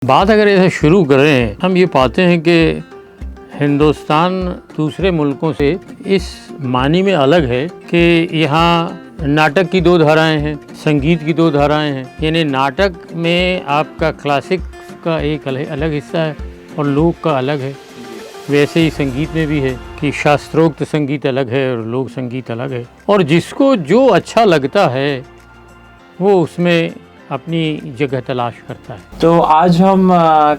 बात अगर ऐसे शुरू करें, हम ये पाते हैं कि हिंदुस्तान दूसरे मुल्कों से इस मानी में अलग है कि यहाँ नाटक की दो धाराएं हैं, संगीत की दो धाराएं हैं। यानी नाटक में आपका क्लासिक का एक अलग हिस्सा है और लोक का अलग है। वैसे ही संगीत में भी है कि शास्त्रोक्त संगीत अलग है और लोक संगीत अलग है, और जिसको जो अच्छा लगता है वो उसमें अपनी जगह तलाश करता है। तो आज हम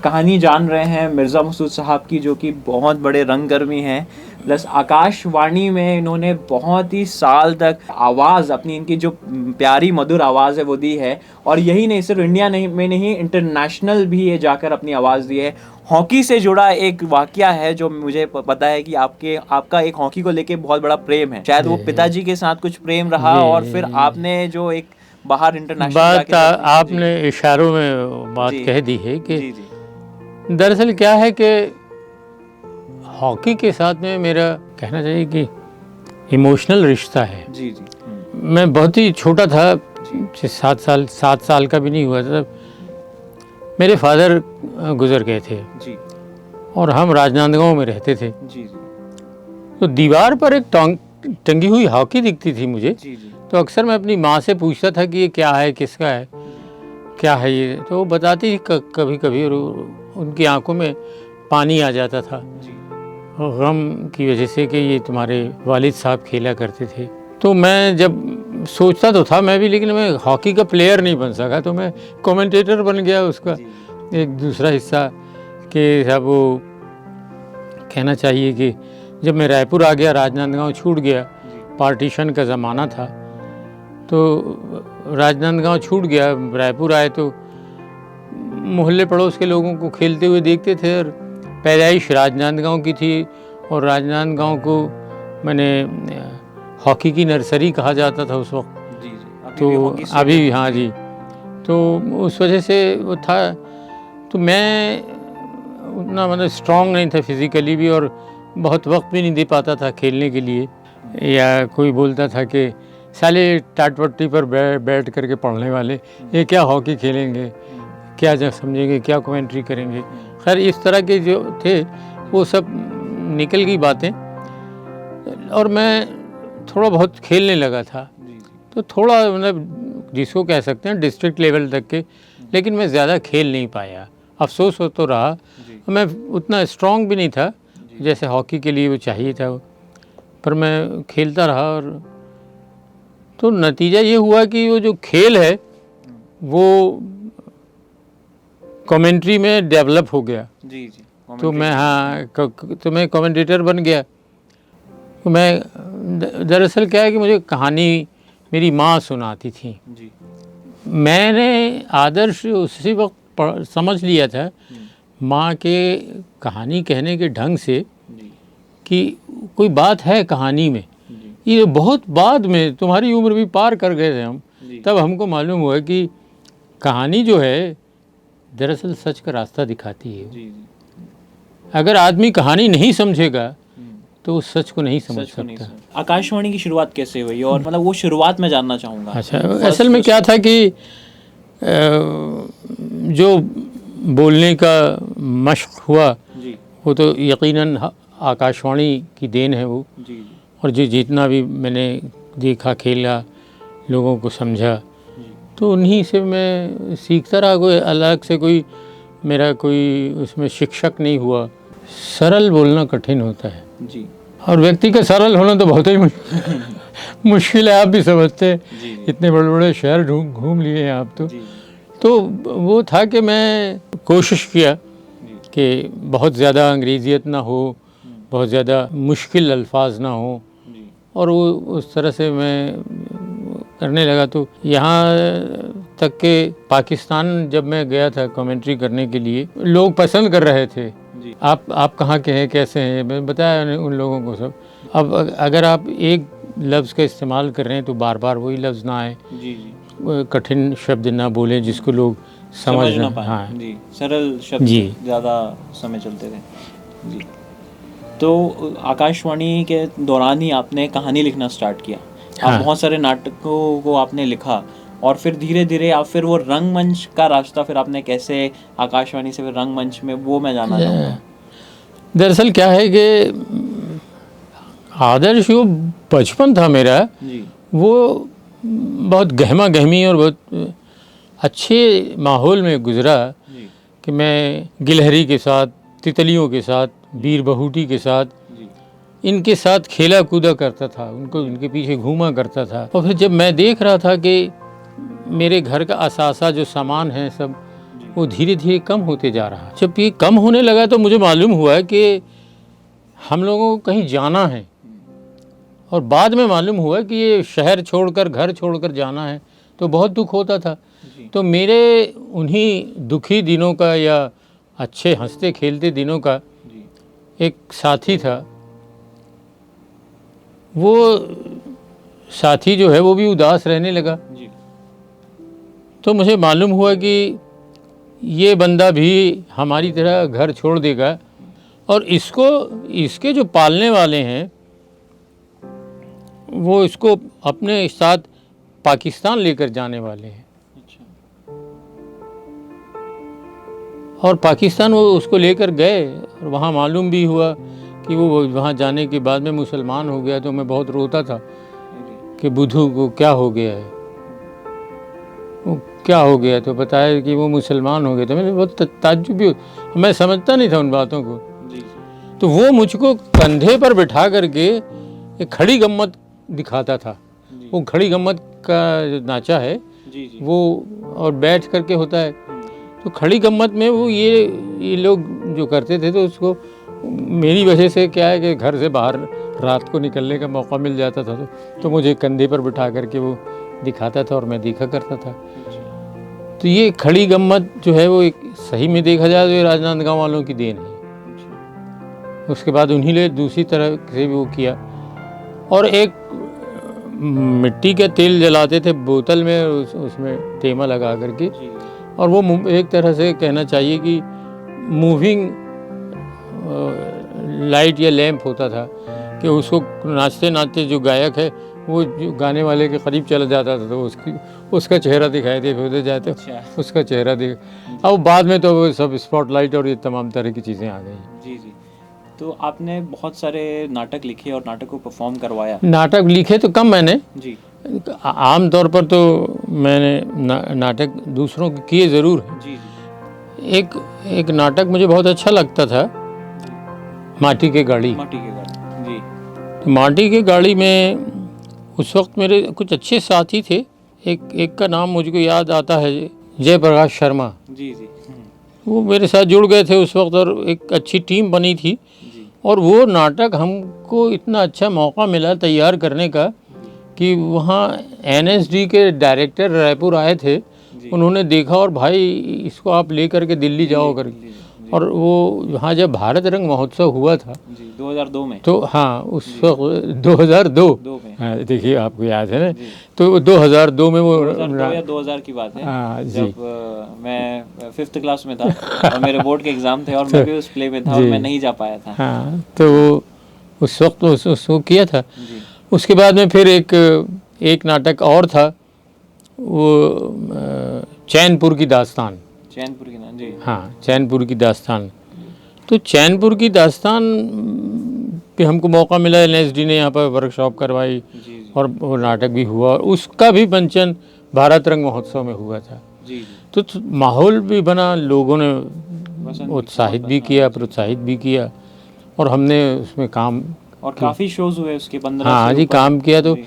कहानी जान रहे हैं मिर्ज़ा मसूद साहब की, जो कि बहुत बड़े रंगकर्मी हैं। प्लस आकाशवाणी में इन्होंने बहुत ही साल तक आवाज़ अपनी, इनकी जो प्यारी मधुर आवाज़ है वो दी है। और यही नहीं, सिर्फ इंडिया में नहीं, इंटरनेशनल भी ये जाकर अपनी आवाज़ दी है। हॉकी से जुड़ा एक वाकया है जो मुझे पता है कि आपका एक हॉकी को लेके बहुत बड़ा प्रेम है। शायद वो पिताजी के साथ कुछ प्रेम रहा और फिर आपने जो एक बाहर इंटरनेशनल बात आपने इशारों में बात कह दी है कि दरअसल क्या है कि हॉकी के साथ में मेरा कहना चाहिए कि इमोशनल रिश्ता है। मैं बहुत ही छोटा था, 7 साल का भी नहीं हुआ था, मेरे फादर गुजर गए थे और हम राजनांदगांव में रहते थे। तो दीवार पर एक टंगी हुई हॉकी दिखती थी मुझे। तो अक्सर मैं अपनी माँ से पूछता था कि ये क्या है, किसका है, क्या है ये। तो वो बताती थी कभी कभी, और उनकी आंखों में पानी आ जाता था गम की वजह से कि ये तुम्हारे वालिद साहब खेला करते थे। तो मैं जब सोचता तो था मैं भी, लेकिन मैं हॉकी का प्लेयर नहीं बन सका, तो मैं कमेंटेटर बन गया उसका एक दूसरा हिस्सा। कि सब वो कहना चाहिए कि जब मैं रायपुर आ गया, राजनांदगांव छूट गया, पार्टीशन का ज़माना था, तो राजनांदगांव छूट गया, रायपुर आए तो मोहल्ले पड़ोस के लोगों को खेलते हुए देखते थे। और पैदाइश राजनांदगांव की थी और राजनांदगांव को मैंने हॉकी की नर्सरी कहा जाता था उस वक्त। तो अभी हाँ जी, तो उस वजह से वो था। तो मैं उतना मतलब स्ट्रॉन्ग नहीं था फिज़िकली भी, और बहुत वक्त भी नहीं दे पाता था खेलने के लिए। या कोई बोलता था कि साले टाटपट्टी पर बैठ करके पढ़ने वाले, ये क्या हॉकी खेलेंगे, क्या समझेंगे, क्या कमेंट्री करेंगे। खैर इस तरह के जो थे वो सब निकल गई बातें, और मैं थोड़ा बहुत खेलने लगा था। तो थोड़ा मतलब जिसको कह सकते हैं डिस्ट्रिक्ट लेवल तक के, लेकिन मैं ज़्यादा खेल नहीं पाया। अफसोस हो तो रहा, मैं उतना स्ट्रॉन्ग भी नहीं था जैसे हॉकी के लिए वो चाहिए था, पर मैं खेलता रहा। और तो नतीजा ये हुआ कि वो जो खेल है वो कमेंट्री में डेवलप हो गया। तो मैं तो मैं कमेंटेटर बन गया। तो मैं दरअसल क्या है कि मुझे कहानी मेरी माँ सुनाती थी। मैंने आदर्श उसी वक्त समझ लिया था माँ के कहानी कहने के ढंग से कि कोई बात है कहानी में। ये बहुत बाद में, तुम्हारी उम्र भी पार कर गए थे हम, तब हमको मालूम हुआ कि कहानी जो है दरअसल सच का रास्ता दिखाती है। अगर आदमी कहानी नहीं समझेगा तो उस सच को नहीं समझ सकता। आकाशवाणी की शुरुआत कैसे हुई, और मतलब वो शुरुआत मैं जानना चाहूँगा। अच्छा, असल में क्या था कि जो बोलने का मश्क हुआ वो तो यकीनन आकाशवाणी की देन है वो। और जितना भी मैंने देखा, खेला, लोगों को समझा, तो उन्हीं से मैं सीखता रहा। कोई अलग से कोई मेरा कोई उसमें शिक्षक नहीं हुआ। सरल बोलना कठिन होता है और व्यक्ति का सरल होना तो बहुत ही मुश्किल है। आप भी समझते हैं, इतने बड़े बड़े शहर घूम लिए हैं आप। तो वो था कि मैं कोशिश किया कि बहुत ज़्यादा अंग्रेज़ियत ना हो, बहुत ज़्यादा मुश्किल अल्फाज ना हो, और वो उस तरह से मैं करने लगा। तो यहाँ तक के पाकिस्तान जब मैं गया था कमेंट्री करने के लिए, लोग पसंद कर रहे थे। आप कहाँ के हैं, कैसे हैं, मैं बताया उन लोगों को सब। अब अगर आप एक लफ्ज़ का इस्तेमाल कर रहे हैं तो बार बार वही लफ्ज़ ना आए, कठिन शब्द ना बोले जिसको लोग समझ ना पाए। हाँ सरल शब्द ज़्यादा समय चलते थे। तो आकाशवाणी के दौरान ही आपने कहानी लिखना स्टार्ट किया। आप बहुत सारे नाटकों को आपने लिखा, और फिर धीरे धीरे आप फिर वो रंगमंच का रास्ता फिर आपने कैसे आकाशवाणी से फिर रंगमंच में, वो मैं जानना चाहूँगा। दरअसल क्या है कि आदर्श जो बचपन था मेरा जी वो बहुत गहमा गहमी और बहुत अच्छे माहौल में गुजरा जी कि मैं गिलहरी के साथ, तितलियों के साथ, वीर बहूटी के साथ, जी इनके साथ खेला कूदा करता था, उनको इनके पीछे घूमा करता था। और फिर जब मैं देख रहा था कि मेरे घर का असासा जो सामान है सब वो धीरे धीरे कम होते जा रहा, जब ये कम होने लगा तो मुझे मालूम हुआ कि हम लोगों को कहीं जाना है। और बाद में मालूम हुआ कि ये शहर छोड़कर, घर छोड़कर जाना है, तो बहुत दुख होता था। तो मेरे उन्हीं दुखी दिनों का या अच्छे हंसते खेलते दिनों का एक साथी था। वो साथी जो है वो भी उदास रहने लगा। तो मुझे मालूम हुआ कि ये बंदा भी हमारी तरह घर छोड़ देगा और इसके जो पालने वाले हैं वो इसको अपने साथ पाकिस्तान लेकर जाने वाले हैं। और पाकिस्तान वो उसको लेकर गए और वहाँ मालूम भी हुआ कि वो वहाँ जाने के बाद में मुसलमान हो गया। तो मैं बहुत रोता था कि बुद्धू को क्या हो गया है, वो क्या हो गया। तो बताया कि वो मुसलमान हो गए। तो मैंने बहुत ताज्जुब भी, मैं समझता नहीं था उन बातों को। तो वो मुझको कंधे पर बिठा करके एक खड़ी गम्मत दिखाता था। वो खड़ी गम्मत का जो नाचा है वो और बैठ करके होता है। तो खड़ी गम्मत में वो ये लोग जो करते थे, तो उसको मेरी वजह से क्या है कि घर से बाहर रात को निकलने का मौका मिल जाता था। तो मुझे कंधे पर बिठा करके वो दिखाता था और मैं देखा करता था। तो ये खड़ी गम्मत जो है वो एक सही में देखा जाए तो ये राजनांदगांव वालों की देन है। उसके बाद उन्हीं ने दूसरी तरह से वो किया। और एक मिट्टी का तेल जलाते थे बोतल में, उसमें टेमा लगा करके, और वो एक तरह से कहना चाहिए कि मूविंग लाइट या लैंप होता था कि उसको नाचते नाचते जो गायक है वो जो गाने वाले के करीब चला जाता था तो उसका चेहरा दिखाई दे होते जाते, उसका चेहरा दिख। अब बाद में तो वो सब स्पॉटलाइट और ये तमाम तरह की चीज़ें आ गई। जी जी। तो आपने बहुत सारे नाटक लिखे और नाटक को परफॉर्म करवाया। नाटक लिखे तो कम मैंने जी। आम तौर पर तो मैंने नाटक दूसरों के किए ज़रूर हैं। जी जी। एक नाटक मुझे बहुत अच्छा लगता था, माटी के गाड़ी। माटी के गाड़ी जी। तो माटी के गाड़ी में उस वक्त मेरे कुछ अच्छे साथी थे। एक का नाम मुझको याद आता है, जयप्रकाश शर्मा। जी जी। वो मेरे साथ जुड़ गए थे उस वक्त और एक अच्छी टीम बनी थी। और वो नाटक हमको इतना अच्छा मौका मिला तैयार करने का कि वहाँ NSD के डायरेक्टर रायपुर आए थे। उन्होंने देखा और भाई इसको आप ले करके दिल्ली जाओ करके। और वो वहाँ जब भारत रंग महोत्सव हुआ था 2002 में, तो हाँ उस वक्त 2002 में, हाँ देखिए आपको याद है ना। तो 2002 में वो 2002 या 2000 की बात है। हाँ जी। जब मैं 5th क्लास में था और मेरे बोर्ड के एग्ज़ाम थे और मैं भी उस प्ले में था और मैं नहीं जा पाया था। हाँ तो उस वक्त उसको किया था। उसके बाद में फिर एक नाटक और था, वो चैनपुर की दास्तान। चैनपुर की ना जी। हाँ चैनपुर की दास्तान। तो चैनपुर की दास्तान पे हमको मौका मिला, NSD ने यहाँ पर वर्कशॉप करवाई और वो नाटक भी हुआ और उसका भी मंचन भारत रंग महोत्सव में हुआ था। तो माहौल भी बना, लोगों ने उत्साहित भी किया, प्रोत्साहित भी किया और हमने उसमें काम और काफ़ी शोज हुए उसके 15। हाँ जी काम किया। तो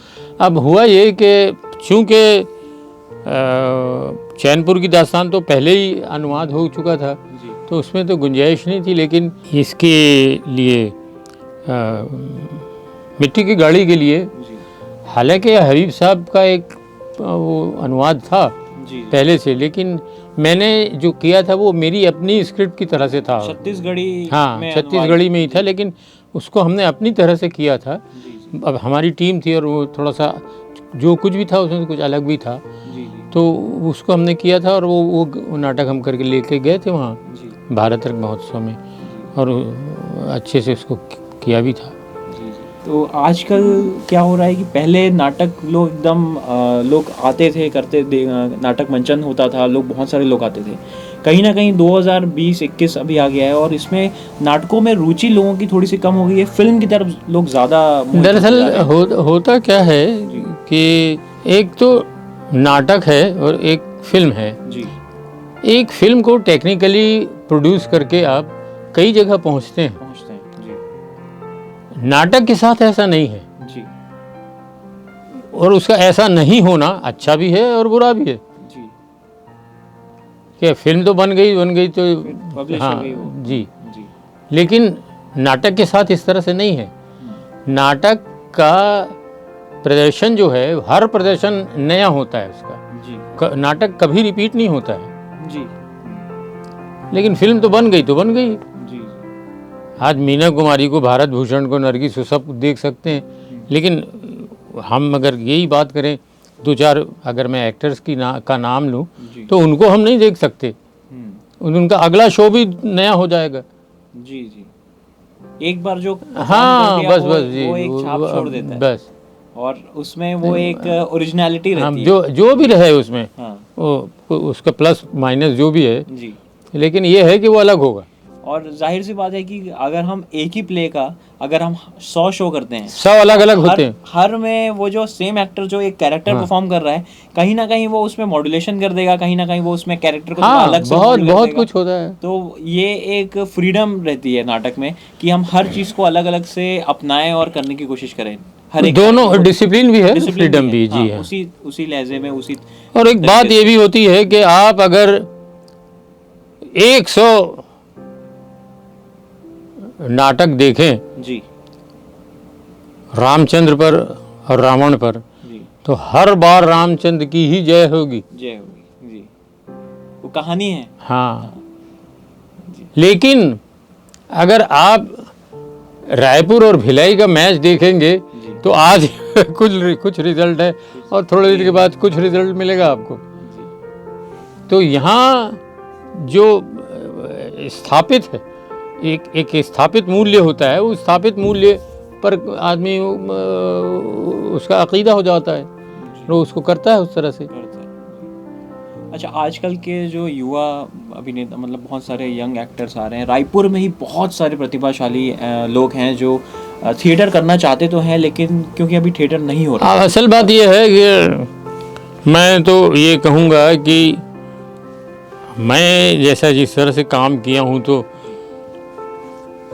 अब हुआ ये कि चूँकि चैनपुर की दास्तान तो पहले ही अनुवाद हो चुका था तो उसमें तो गुंजाइश नहीं थी, लेकिन इसके लिए मिट्टी की गाड़ी के लिए हालांकि हबीब साहब का एक वो अनुवाद था पहले से, लेकिन मैंने जो किया था वो मेरी अपनी स्क्रिप्ट की तरह से था। छत्तीसगढ़ी, हाँ छत्तीसगढ़ी में ही था, लेकिन उसको हमने अपनी तरह से किया था। अब हमारी टीम थी और वो थोड़ा सा जो कुछ भी था उसमें कुछ अलग भी था। तो उसको हमने किया था और वो नाटक हम करके लेके गए थे वहाँ भारत रंग महोत्सव में और अच्छे से उसको किया भी था। तो आजकल क्या हो रहा है कि पहले नाटक लोग एकदम लोग आते थे नाटक मंचन होता था, लोग बहुत सारे लोग आते थे। कहीं ना कहीं 2020-21 अभी आ गया है और इसमें नाटकों में रुचि लोगों की थोड़ी सी कम हो गई है, फिल्म की तरफ लोग ज़्यादा दरअसल होता क्या है कि एक तो नाटक है और एक फिल्म है जी। एक फिल्म को टेक्निकली प्रोड्यूस करके आप कई जगह पहुंचते हैं जी। नाटक के साथ ऐसा नहीं है जी। और उसका ऐसा नहीं होना अच्छा भी है और बुरा भी है जी। कि फिल्म तो बन गई तो पब्लिश हाँ हो गई वो। जी जी। लेकिन नाटक के साथ इस तरह से नहीं है। नाटक का प्रदर्शन जो है हर प्रदर्शन नया होता है उसका जी। नाटक कभी रिपीट नहीं होता है जी। लेकिन फिल्म तो बन गई जी। आज मीना कुमारी को, भारत भूषण को, नरगिस को सब देख सकते हैं लेकिन हम अगर यही बात करें दो चार अगर मैं एक्टर्स का नाम लूं तो उनको हम नहीं देख सकते। उनका अगला शो भी नया हो जाएगा। जी जी। एक बार जो हाँ बस जी वो एक छाप छोड़ देता है बस और उसमें वो एक ओरिजिनलिटी रहती है जो भी रहे उसमें। हाँ। वो उसका प्लस माइनस जो भी है जी। लेकिन ये है कि वो अलग होगा। और जाहिर सी बात है कि अगर हम एक ही प्ले का अगर हम 100 शो करते हैं 100 अलग अलग होते हैं हर में वो जो सेम एक्टर जो एक कैरेक्टर परफॉर्म कर रहा है कहीं ना कहीं वो उसमें मॉड्यूलेशन कर देगा, कहीं ना कहीं वो उसमें कैरेक्टर को अलग से बहुत कुछ होता है। तो ये एक फ्रीडम रहती है नाटक में कि हम हर चीज को अलग अलग से अपनाएं और करने की कोशिश करें। हर एक दोनों डिसिप्लिन भी है, फ्रीडम भी जी है। उसी लहजे में उसी। और एक बात ये भी होती है कि आप अगर 100 नाटक देखें जी रामचंद्र पर और रावण पर जी तो हर बार रामचंद्र की ही जय होगी जी। वो कहानी है। हाँ लेकिन अगर आप रायपुर और भिलाई का मैच देखेंगे तो आज कुछ रिजल्ट है और थोड़ी देर के बाद कुछ रिजल्ट मिलेगा आपको। तो यहाँ जो स्थापित है एक स्थापित मूल्य होता है, उस स्थापित मूल्य पर आदमी उसका अकीदा हो जाता है तो उसको करता है उस तरह से। अच्छा, आजकल के जो युवा अभिनेता मतलब बहुत सारे यंग एक्टर्स आ रहे हैं, रायपुर में ही बहुत सारे प्रतिभाशाली लोग हैं जो थिएटर करना चाहते तो हैं लेकिन क्योंकि अभी थिएटर नहीं हो रहा। असल बात यह है कि मैं तो ये कहूँगा कि मैं जैसा जिस तरह से काम किया हूँ तो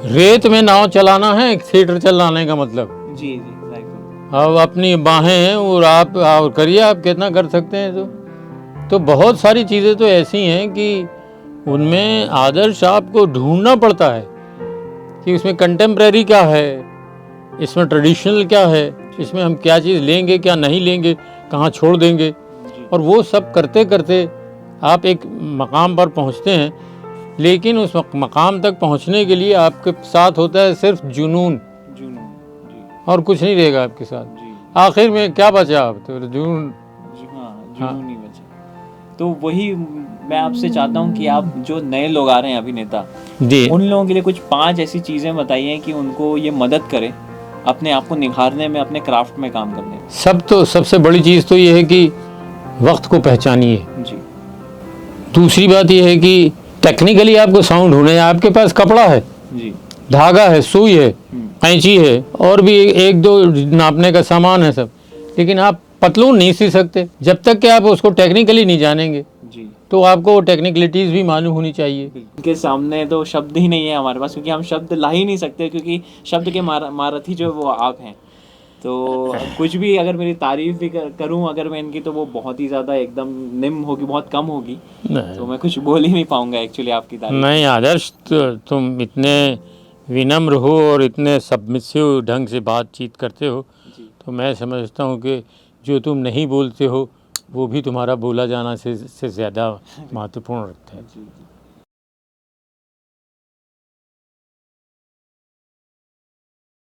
रेत में नाव चलाना है थिएटर चलाने का मतलब। जी जी। अब अपनी बाहें हैं और आप करिए, आप कितना कर सकते हैं। तो बहुत सारी चीज़ें तो ऐसी हैं कि उनमें आदर्श आपको ढूंढना पड़ता है कि उसमें कंटेम्प्रेरी क्या है, इसमें ट्रेडिशनल क्या है, इसमें हम क्या चीज़ लेंगे क्या नहीं लेंगे, कहाँ छोड़ देंगे। और वो सब करते करते आप एक मकाम पर पहुंचते हैं लेकिन उस मकाम तक पहुंचने के लिए आपके साथ होता है सिर्फ जुनून और कुछ नहीं रहेगा आपके साथ। आखिर में क्या बचा आप तो जुनून। जुनून नहीं बचा। तो वही मैं आपसे चाहता हूँ कि आप जो नए लोग आ रहे हैं अभिनेता उन लोगों के लिए कुछ 5 ऐसी चीज़ें बताइए कि उनको ये मदद करे अपने आप को निखारने में, अपने क्राफ्ट में काम करने में। सबसे बड़ी चीज़ तो ये है कि वक्त को पहचानिए जी। दूसरी बात यह है कि टेक्निकली आपको साउंड होना है, आपके पास कपड़ा है जी, धागा है, सुई है, कैंची है और भी एक दो नापने का सामान है सब, लेकिन आप पतलून नहीं सी सकते जब तक कि आप उसको टेक्निकली नहीं जानेंगे जी। तो आपको टेक्निकलिटीज़ भी मालूम होनी चाहिए। इनके सामने तो शब्द ही नहीं है हमारे पास क्योंकि हम शब्द ला ही नहीं सकते क्योंकि शब्द के महारथी जो वो आप हैं। तो कुछ भी अगर मेरी तारीफ भी करूं अगर मैं इनकी तो वो बहुत ही ज़्यादा एकदम निम्न होगी, बहुत कम होगी, तो मैं कुछ बोल ही नहीं पाऊंगा एक्चुअली आपकी तारीफ। नहीं आदर्श, तुम इतने विनम्र हो और इतने सबमिसिव ढंग से बातचीत करते हो तो मैं समझता हूँ कि जो तुम नहीं बोलते हो वो भी तुम्हारा बोला जाना से ज़्यादा महत्वपूर्ण रखता है।